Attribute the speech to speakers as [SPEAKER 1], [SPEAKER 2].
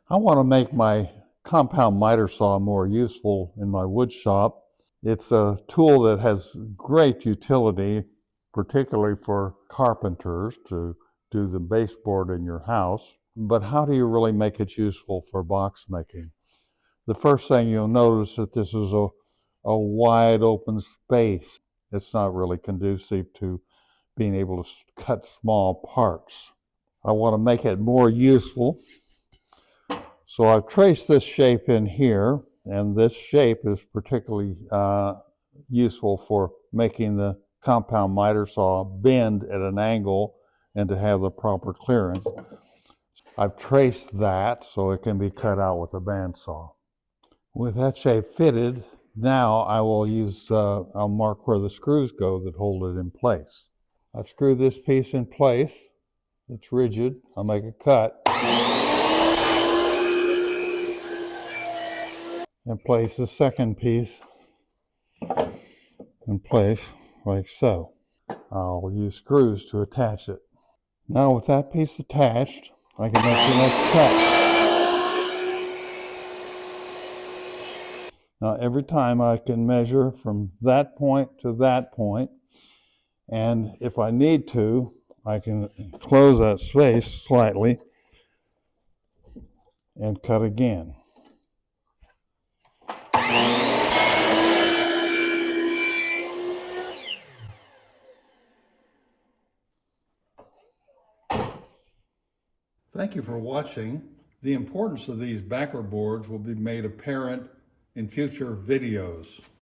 [SPEAKER 1] I want to make my compound miter saw more useful in my wood shop. It's a tool that has great utility, particularly for carpenters to do the baseboard in your house. But how do you really make it useful for box making? The first thing you'll notice that this is a wide open space. It's not really conducive to being able to cut small parts. I want to make it more useful. So I've traced this shape in here, and this shape is particularly useful for making the compound miter saw bend at an angle and to have the proper clearance. I've traced that so it can be cut out with a bandsaw. With that shape fitted, now I will use, I'll mark where the screws go that hold it in place. I've screwed this piece in place. It's rigid. I'll make a cut and place the second piece in place like so. I'll use screws to attach it. Now with that piece attached, I can make the next cut. Now every time I can measure from that point to that point, and if I need to, I can close that space slightly and cut again. Thank you for watching. The importance of these backer boards will be made apparent in future videos.